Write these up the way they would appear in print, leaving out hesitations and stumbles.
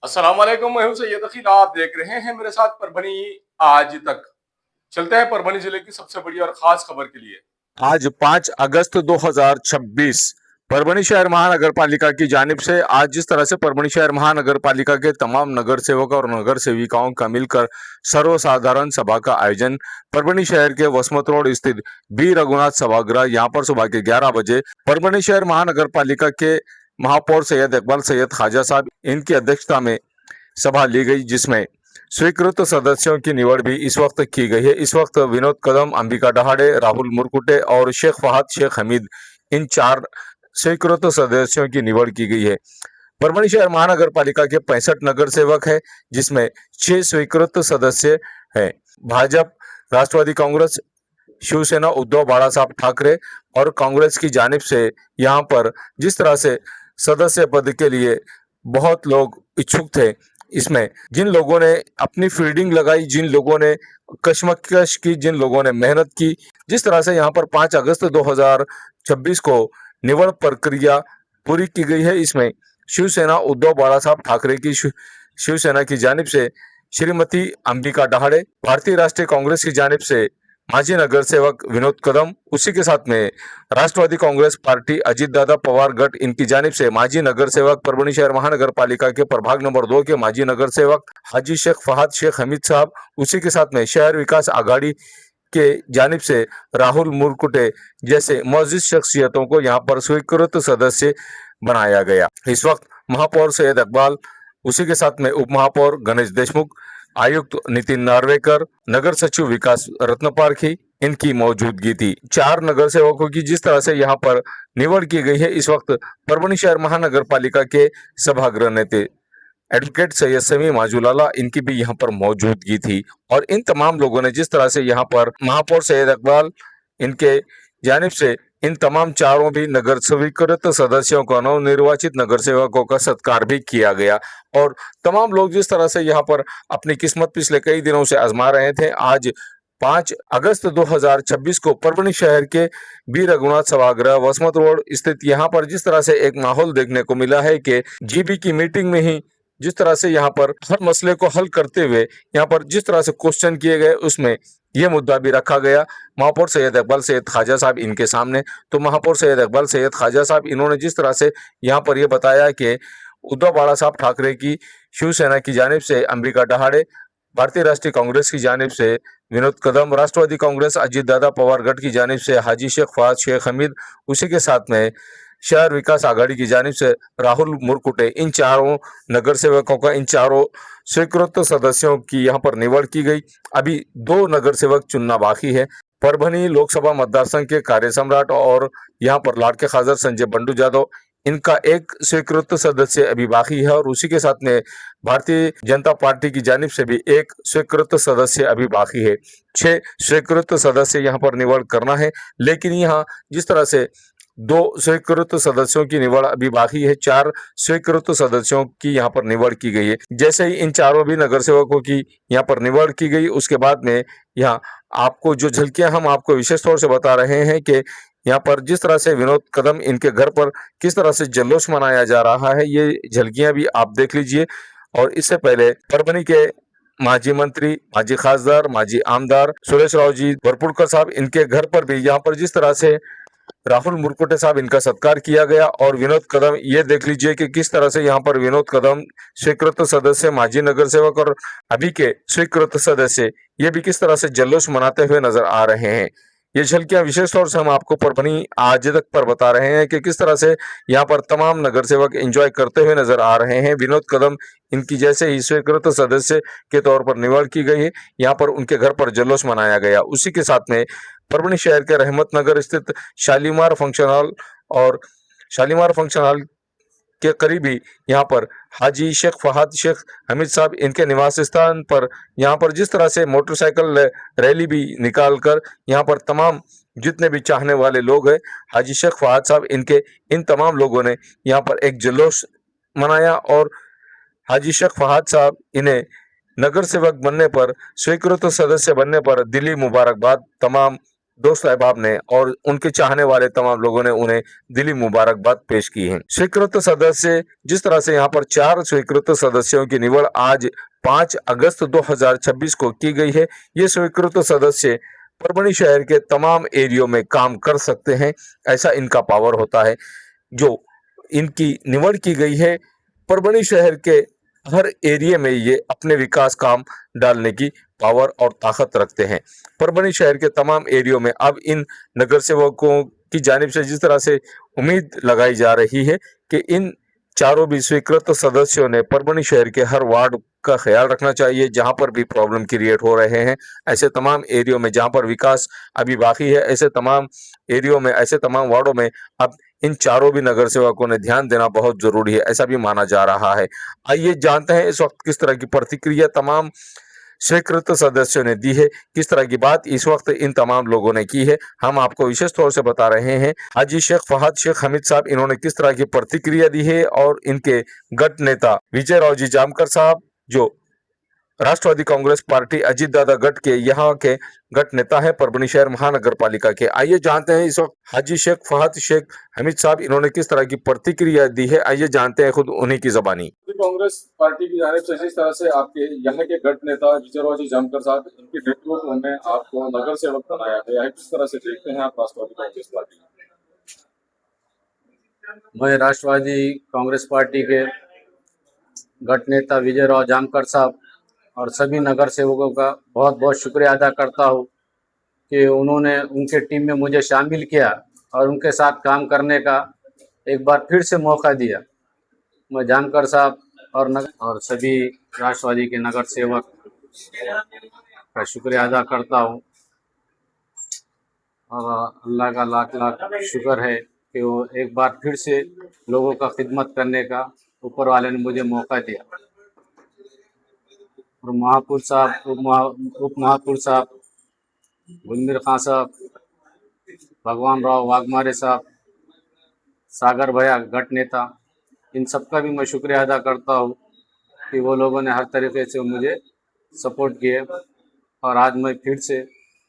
अस्सलाम वालेकुम, मैं हूं सैयद अखील। आप देख रहे हैं मेरे साथ परभनी आज तक। चलते हैं परभनी जिले की सबसे बड़ी और खास खबर के लिए। आज 5 अगस्त 2026 परभणी शहर महानगर पालिका की जानिब से आज जिस तरह से परभणी शहर महानगर पालिका के तमाम नगर सेवक और नगर सेविकाओं का मिलकर सर्वसाधारण सभा का आयोजन परभणी शहर के वसमत रोड स्थित बी रघुनाथ सभागृह यहाँ पर सुबह के 11 बजे परभणी शहर महानगर पालिका के महापौर सैयद इकबाल सैयद ख्वाजा साहब इनकी अध्यक्षता में सभा ली गई, जिसमें स्वीकृत सदस्यों की निवड़ भी इस वक्त की गई है। इस वक्त विनोद कदम, अंबिका डहाड़े, राहुल मुरकुटे और शेख फहद शेख हमीद, इन 4 स्वीकृत सदस्यों की निवड़ की गई है। परभणी शहर महानगर पालिका के 65 नगर सेवक है, जिसमें 6 स्वीकृत सदस्य हैं। भाजपा, राष्ट्रवादी कांग्रेस, शिवसेना उद्धव बाला साहब ठाकरे और कांग्रेस की जानिब से यहाँ पर जिस तरह से सदस्य पद के लिए बहुत लोग इच्छुक थे, इसमें जिन लोगों ने अपनी फील्डिंग लगाई, जिन लोगों ने कशमकश की, जिन लोगों ने मेहनत की, जिस तरह से यहाँ पर 5 अगस्त 2026 को निवड़ प्रक्रिया पूरी की गई है, इसमें शिवसेना उद्धव बाला साहब ठाकरे की शिवसेना की जानिब से श्रीमती अंबिका डहाड़े, भारतीय राष्ट्रीय कांग्रेस की जानिब से माजी नगर सेवक विनोद कदम, उसी के साथ में राष्ट्रवादी कांग्रेस पार्टी अजीत दादा पवार गट इनकी जानिब से माजी नगर सेवक परभणी शहर महानगर पालिका के प्रभाग नंबर 2 के माजी नगर सेवक हाजी शेख फहद शेख हमीद साहब, उसी के साथ में शहर विकास आघाड़ी के जानिब से राहुल मुरकुटे जैसे मौजूद शख्सियतों को यहाँ पर स्वीकृत सदस्य बनाया गया। इस वक्त महापौर सैयद इकबाल, उसी के साथ में उप महापौर गणेश देशमुख, आयुक्त नितिन नार्वेकर, नगर सचिव विकास रत्नपारखी, इनकी मौजूदगी थी। 4 नगर सेवकों की जिस तरह से यहाँ पर निवड़ की गई है, इस वक्त परभणी शहर महानगर पालिका के सभागृह नेता एडवोकेट सैयद समी माजूलाला, इनकी भी यहाँ पर मौजूदगी थी। और इन तमाम लोगों ने जिस तरह से यहाँ पर महापौर सैयद इकबाल इनके जानिब से इन तमाम चारों भी नगर स्वीकृत सदस्यों को, नवनिर्वाचित नगर सेवकों का सत्कार भी किया गया। और तमाम लोग जिस तरह से यहाँ पर अपनी किस्मत पिछले कई दिनों से आजमा रहे थे, आज 5 अगस्त 2026 को परभणी शहर के बी रघुनाथ सभागृह वसमत रोड स्थित यहाँ पर जिस तरह से एक माहौल देखने को मिला है कि जीबी की मीटिंग में ही जिस तरह से यहाँ पर हर मसले को हल करते हुए यहाँ पर जिस तरह से क्वेश्चन किए गए, उसमें यह मुद्दा भी रखा गया महापौर सैयद इकबाल सैयद ख्वाजा साहब इनके सामने। तो महापौर सैयद इकबाल सैयद ख्वाजा साहब इन्होंने जिस तरह से यहाँ पर यह बताया कि उद्धव बाला साहब ठाकरे की शिवसेना की जानिब से अंबिका डहाड़े, भारतीय राष्ट्रीय कांग्रेस की जानिब से विनोद कदम, राष्ट्रवादी कांग्रेस अजीत दादा पवार गट की जानिब से हाजी शेख फहद शेख हमीद, उसी के साथ में शहर विकास आघाड़ी की जानिब से राहुल मुरकुटे, इन चारों नगर सेवकों का, इन चारों स्वीकृत सदस्यों की यहाँ पर निवड़ की गई। अभी 2 नगर सेवक चुनना बाकी है। परभणी लोकसभा मतदार संघ के कार्य सम्राट और यहाँ पर लाडके खासदार संजय बंडू जाधव, इनका एक स्वीकृत सदस्य अभी बाकी है। और उसी के साथ में भारतीय जनता पार्टी की जानिब से भी एक स्वीकृत सदस्य अभी बाकी है। 6 स्वीकृत सदस्य यहाँ पर निवड़ करना है, लेकिन यहाँ जिस तरह से 2 स्वीकृत सदस्यों की निवड़ अभी बाकी है, 4 स्वीकृत सदस्यों की यहाँ पर निवड़ की गई है। जैसे ही इन चारों भी नगर सेवकों की यहाँ पर निवड़ की गई, उसके बाद में यहाँ आपको जो झलकियां हम आपको विशेष तौर से बता रहे हैं कि यहाँ पर जिस तरह से विनोद कदम इनके घर पर किस तरह से जल्लोष मनाया जा रहा है, ये झलकियां भी आप देख लीजिए। और इससे पहले परभणी के माजी मंत्री, माजी खासदार, माजी आमदार सुरेश राव जी वरपुड़कर साहब, इनके घर पर भी यहाँ पर जिस तरह से राहुल मुरकुटे साहब इनका सत्कार किया गया। और विनोद कदम, ये देख लीजिए कि किस तरह से यहाँ पर विनोद कदम स्वीकृत सदस्य, माजी नगर सेवक और अभी के स्वीकृत सदस्य, ये भी किस तरह से जल्लोष मनाते हुए नजर आ रहे हैं। ये झलकियां विशेष तौर से हम आपको परभणी आज तक पर बता रहे हैं कि किस तरह से यहाँ पर तमाम नगर सेवक एंजॉय करते हुए नजर आ रहे हैं। विनोद कदम इनकी जैसे ही स्वीकृत सदस्य के तौर पर निवड़ की गई है, यहाँ पर उनके घर पर जल्लोष मनाया गया। उसी के साथ में परभणी शहर के रहमत नगर स्थित शालीमार फंक्शन हॉल और शालीमार फंक्शन हॉल के करीबी यहाँ पर हाजी शेख फहद शेख हमीद साहब इनके निवास स्थान पर यहाँ पर जिस तरह से मोटरसाइकिल रैली भी निकाल कर यहाँ पर तमाम जितने भी चाहने वाले लोग हैं, हाजी शेख फहद साहब इनके, इन तमाम लोगों ने यहाँ पर एक जुलूस मनाया। और हाजी शेख फहद साहब इन्हें नगर सेवक बनने पर, स्वीकृत सदस्य बनने पर दिली मुबारकबाद तमाम दोस्त अहबाब ने और उनके चाहने वाले तमाम लोगों ने उन्हें दिली मुबारकबाद पेश की है। स्वीकृत सदस्य जिस तरह से यहाँ पर 4 स्वीकृत सदस्यों की निवड़ आज 5 अगस्त 2026 को की गई है। ये स्वीकृत सदस्य परभणी शहर के तमाम एरियो में काम कर सकते हैं, ऐसा इनका पावर होता है। जो इनकी निवड़ की गई है, परभणी शहर के हर एरिया में ये अपने विकास काम डालने की पावर और ताकत रखते हैं। परभणी शहर के तमाम एरियो में अब इन नगर सेवकों की जानिब से जिस तरह से उम्मीद लगाई जा रही है कि इन चारों भी स्वीकृत सदस्यों ने परभणी शहर के हर वार्ड का ख्याल रखना चाहिए, जहां पर भी प्रॉब्लम क्रिएट हो रहे हैं। ऐसे तमाम एरियो में जहां पर विकास अभी बाकी है, ऐसे तमाम एरियो में, ऐसे तमाम वार्डों में अब इन चारों भी नगर सेवकों ने ध्यान देना बहुत जरूरी है, ऐसा भी माना जा रहा है। आइए जानते हैं इस वक्त किस तरह की प्रतिक्रिया तमाम स्वीकृत सदस्यों ने दी है, किस तरह की बात इस वक्त इन तमाम लोगों ने की है। हम आपको विशेष तौर से बता रहे हैं हाजी शेख फहद शेख हमीद साहब, इन्होंने किस तरह की प्रतिक्रिया दी है, और इनके गट नेता विजय राव जी जामकर साहब, जो राष्ट्रवादी कांग्रेस पार्टी अजीत दादा गट के यहाँ के गट नेता है परभणी शहर महानगर पालिका के। आइए जानते हैं इस वक्त हाजी शेख फहद शेख हमीद साहब इन्होंने किस तरह की प्रतिक्रिया दी है। आइए जानते हैं खुद उन्हीं की जबानी। कांग्रेस पार्टी की जानिब से जिस तरह से आपके यहाँ के गट नेता विजयराव जी जामकर साहब, इनके नेतृत्व में आपको नगर सेवक बनाया गया है, किस तरह से देखते हैं आप राष्ट्रवादी कांग्रेस पार्टी? मैं राष्ट्रवादी कांग्रेस पार्टी के गट नेता विजयराव जामकर साहब और सभी नगर सेवकों का बहुत बहुत शुक्रिया अदा करता हूँ कि उन्होंने उनके टीम में मुझे शामिल किया और उनके साथ काम करने का एक बार फिर से मौका दिया। मैं जामकर साहब और सभी राष्ट्रवादी के नगर सेवक का शुक्रिया अदा करता हूँ और अल्लाह का लाख लाख शुक्र है कि वो एक बार फिर से लोगों का खिदमत करने का ऊपर वाले ने मुझे मौका दिया। और महापुर साहब, उप महापुर साहब, गुलमीर खां साहब, भगवान राव वाघमारे साहब, सागर भैया गट नेता, इन सबका भी मैं शुक्रिया अदा करता हूँ कि वो लोगों ने हर तरीके से मुझे सपोर्ट किए और आज मैं फिर से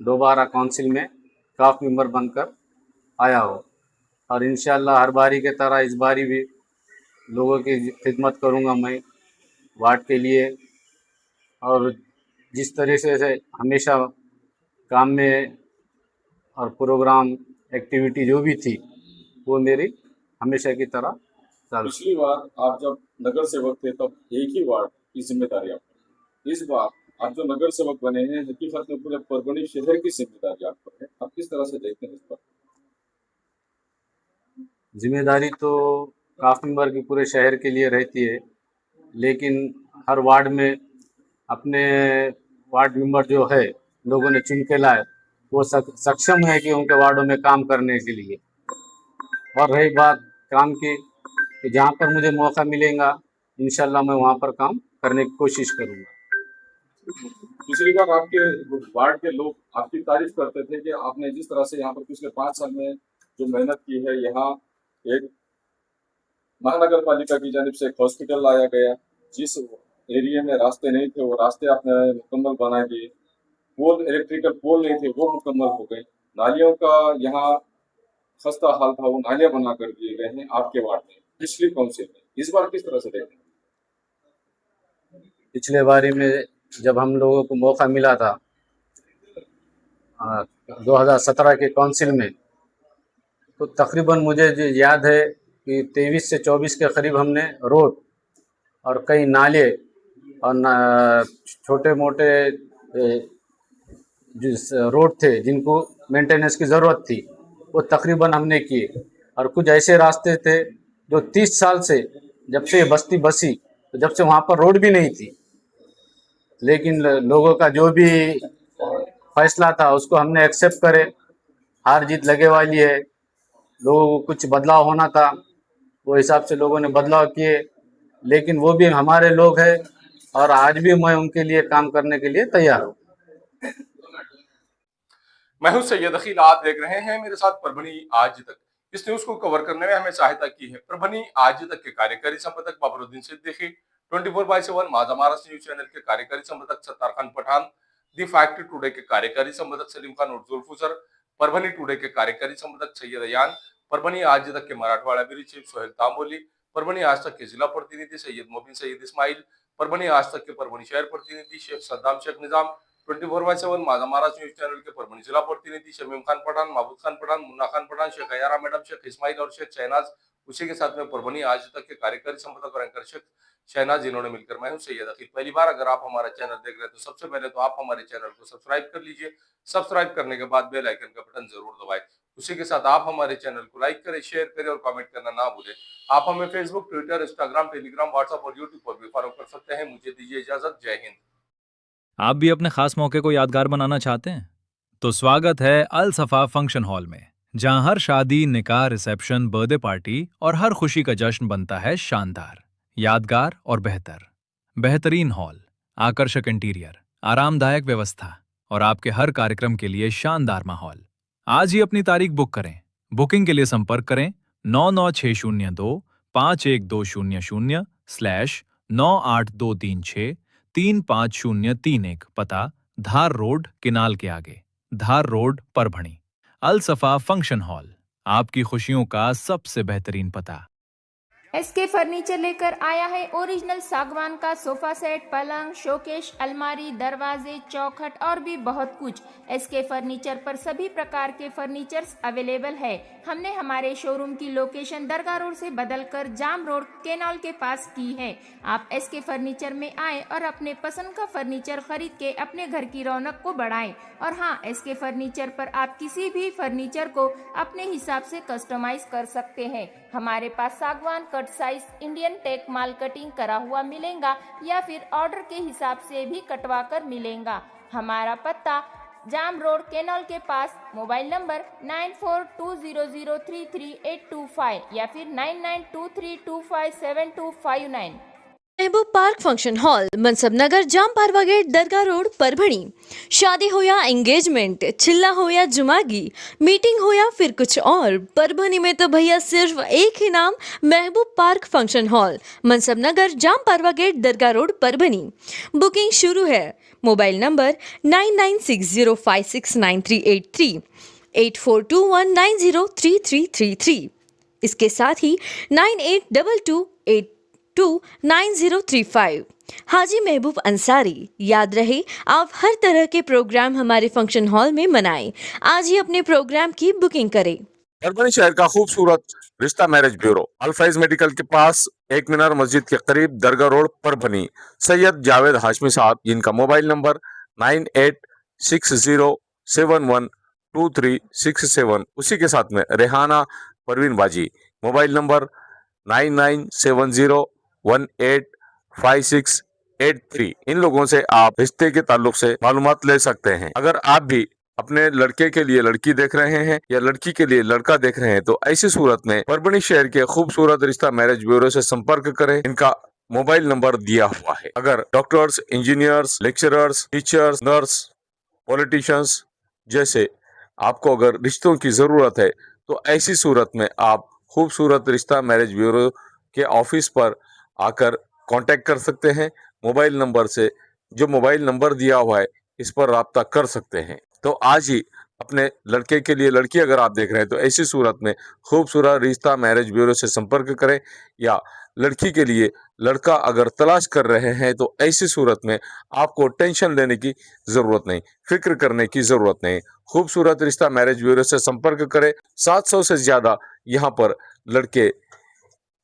दोबारा काउंसिल में काफ मेंबर बनकर आया हूँ। और इंशाल्लाह हर बारी के तरह इस बारी भी लोगों की खिदमत करूँगा मैं वार्ड के लिए, और जिस तरीके से हमेशा काम में और प्रोग्राम एक्टिविटी जो भी थी वो मेरी हमेशा की तरह चालू। पिछली बार आप जब नगर सेवक थे तब एक ही वार्ड की जिम्मेदारी आपको, इस बार आप जो नगर सेवक बने हैं हकीकत में पूरे परभणी शहर की जिम्मेदारी आप पर है, आप किस तरह से देखते हैं इस पर? जिम्मेदारी तो काफ़ी मेंबर की पूरे शहर के लिए रहती है, लेकिन हर वार्ड में अपने वार्ड मेंबर जो है लोगों ने चुन के लाए वो सक्षम है कि उनके वार्डों में काम करने के लिए। और रही बात काम की, तो जहाँ पर मुझे मौका मिलेगा इंशाल्लाह मैं वहाँ पर काम करने की कोशिश करूँगा। पिछली बार आपके वार्ड के लोग आपकी तारीफ करते थे कि आपने जिस तरह से यहाँ पर पिछले 5 साल में जो मेहनत की है, यहाँ एक महानगर पालिका की जानिब से एक हॉस्पिटल लाया गया, जिस एरिया में रास्ते नहीं थे वो रास्ते आपने मुकम्मल बना दिए, पोल इलेक्ट्रिकल पोल नहीं थे वो मुकम्मल हो गए, नालियों का यहाँ खस्ता हाल था वो नालियां बना कर दिए गए हैं आपके वार्ड में पिछली काउंसिल में। इस बार किस तरह से देखें? पिछले बारी में जब हम लोगों को मौका मिला था 2017 के काउंसिल में, तो तकरीबन मुझे जो याद है कि 23 से 24 के करीब हमने रोड और कई नाले और छोटे मोटे जो रोड थे जिनको मेंटेनेंस की ज़रूरत थी वो तकरीबन हमने किए। और कुछ ऐसे रास्ते थे जो 30 साल से जब से बस्ती बसी तो जब से वहाँ पर रोड भी नहीं थी, लेकिन लोगों का जो भी फैसला था उसको हमने एक्सेप्ट करे। हार जीत लगे वाली है, लोगों को कुछ बदलाव होना था वो हिसाब से लोगों ने बदलाव किए, लेकिन वो भी हमारे लोग हैं और आज भी मैं उनके लिए काम करने के लिए तैयार हूँ। मैं हूं सैयद अखिल, आप देख रहे हैं मेरे साथ परभणी आज तक। इस न्यूज को कवर करने में हमें सहायता की है परभणी आज तक के कार्यकारी संपादक बाबरुद्दीन सिद्दीकी, 24/7 माझा महाराष्ट्र न्यूज चैनल के कार्यकारी संपादक Sattar Khan Pathan, the fact today के कार्यकारी संपादक सलीम खान और जुल्फुसर, परभणी टुडे के कार्यकारी संपादक सैयद अयान, परभणी आज तक के मराठवाड़ा ब्यूरो चीफ सोहेल तांबोली, परभणी आज तक के जिला प्रतिनिधि सैयद मोबिन सैयद इस्माइल, परभणी आज तक के परभणी शहर प्रतिनिधि शेख सद्दाम शेख निजाम, 24/7 माझा महाराष्ट्र न्यूज चैनल के परभणी जिला प्रतिनिधि शमीम खान पठान, महबूब खान पठान, मुन्ना खान पठान, शेख अयारा मैडम, शेख इस्माइल और शेख शहनाज। उसी के साथ में परभणी आज तक के कार्यकारी संपादक और एंकर शेख शहनाज, जिन्होंने मिलकर मैं हूं सैयद अकील। पहली बार अगर आप हमारा चैनल देख रहे हैं तो सबसे पहले तो आप हमारे चैनल को सब्सक्राइब कर लीजिए। सब्सक्राइब करने के बाद बेल आइकन का बटन जरूर दबाएं। उसी के साथ आप हमारे चैनल को लाइक करें, शेयर करें और कमेंट करना ना भूलें। आप हमें Facebook, Twitter, Instagram, Telegram, WhatsApp और यूट्यूब पर भी फॉलो कर सकते हैं। मुझे दीजिए इजाजत। जय हिंद। आप भी अपने खास मौके को यादगार बनाना चाहते हैं तो स्वागत है अल सफा फंक्शन हॉल में, जहां हर शादी, निकाह, रिसेप्शन, बर्थडे पार्टी और हर खुशी का जश्न बनता है शानदार, यादगार और बेहतर। बेहतरीन हॉल, आकर्षक इंटीरियर, आरामदायक व्यवस्था और आपके हर कार्यक्रम के लिए शानदार माहौल। आज ही अपनी तारीख बुक करें। बुकिंग के लिए संपर्क करें 99602 51202/98236-35031, पता धार रोड, किनाल के आगे, धार रोड, परभणी। अल सफा फंक्शन हॉल, आपकी खुशियों का सबसे बेहतरीन पता। एसके फर्नीचर लेकर आया है ओरिजिनल सागवान का सोफा सेट, पलंग, शोकेश, अलमारी, दरवाजे, चौखट और भी बहुत कुछ। एसके फर्नीचर पर सभी प्रकार के फर्नीचर्स अवेलेबल है। हमने हमारे शोरूम की लोकेशन दरगाह रोड से बदलकर जाम रोड, केनाल के पास की है। आप एसके फर्नीचर में आए और अपने पसंद का फर्नीचर खरीद के अपने घर की रौनक को बढ़ाएं। और हाँ, एसके फर्नीचर पर आप किसी भी फर्नीचर को अपने हिसाब से कस्टमाइज कर सकते हैं। हमारे पास सागवान कट साइज इंडियन टेक माल कटिंग करा हुआ मिलेगा या फिर ऑर्डर के हिसाब से भी कटवा कर मिलेगा। हमारा पत्ता जाम रोड, केनाल के पास। मोबाइल नंबर 9420033825 या फिर 9923257259। महबूब पार्क फंक्शन हॉल, मनसब नगर, जाम पारवा गेट, दरगाह रोड, परभणी। शादी हो या एंगेजमेंट, चिल्ला हो या जुमागी, मीटिंग हो या फिर कुछ और, परभणी में तो भैया सिर्फ एक ही नाम, महबूब पार्क फंक्शन हॉल, मनसब नगर, जाम पारवा गेट, दरगाह रोड, परभणी। बुकिंग शुरू है। Mobile number 9960569383, 8421903333। इसके साथ ही 9822829035। हाजी महबूब अंसारी। याद रहे, आप हर तरह के प्रोग्राम हमारे फंक्शन हॉल में मनाएं। आज ही अपने प्रोग्राम की बुकिंग करें। परभणी शहर का खूबसूरत रिश्ता मैरिज ब्यूरो, अल्फाइज मेडिकल के पास, एक मीनार मस्जिद के करीब, दरगाह रोड, परभणी। सैयद जावेद हाशमी साहब, जिनका मोबाइल नंबर 9860711237। उसी के साथ में रेहाना परवीन बाजी, मोबाइल नंबर 9970185683। इन लोगों से आप रिश्ते के ताल्लुक से मालूमात ले सकते हैं। अगर आप भी अपने लड़के के लिए लड़की देख रहे हैं या लड़की के लिए लड़का देख रहे हैं तो ऐसी सूरत में परभणी शहर के खूबसूरत रिश्ता मैरिज ब्यूरो से संपर्क करें। इनका मोबाइल नंबर दिया हुआ है। अगर doctors, engineers, lecturers, teachers, nurse, politicians जैसे आपको अगर रिश्तों की जरूरत है तो ऐसी सूरत में आप खूबसूरत रिश्ता मैरिज ब्यूरो के ऑफिस पर आकर कांटेक्ट कर सकते हैं। मोबाइल नंबर से, जो मोबाइल नंबर दिया हुआ है, इस पर राब्ता कर सकते हैं। तो आज ही अपने लड़के के लिए लड़की अगर आप देख रहे हैं तो ऐसी सूरत में खूबसूरत रिश्ता मैरिज ब्यूरो से संपर्क करें, या लड़की के लिए लड़का अगर तलाश कर रहे हैं तो ऐसी सूरत में आपको टेंशन लेने की जरूरत नहीं, फिक्र करने की जरूरत नहीं। खूबसूरत रिश्ता मैरिज ब्यूरो से संपर्क करें। 700 से ज्यादा यहाँ पर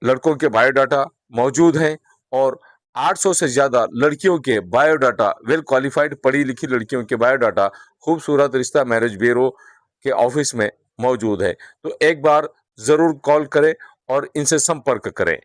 लड़कों के बायोडाटा मौजूद हैं और 800 से ज्यादा लड़कियों के बायोडाटा, वेल क्वालिफाइड पढ़ी लिखी लड़कियों के बायोडाटा खूबसूरत रिश्ता मैरिज ब्यूरो के ऑफिस में मौजूद है। तो एक बार जरूर कॉल करें और इनसे संपर्क करें।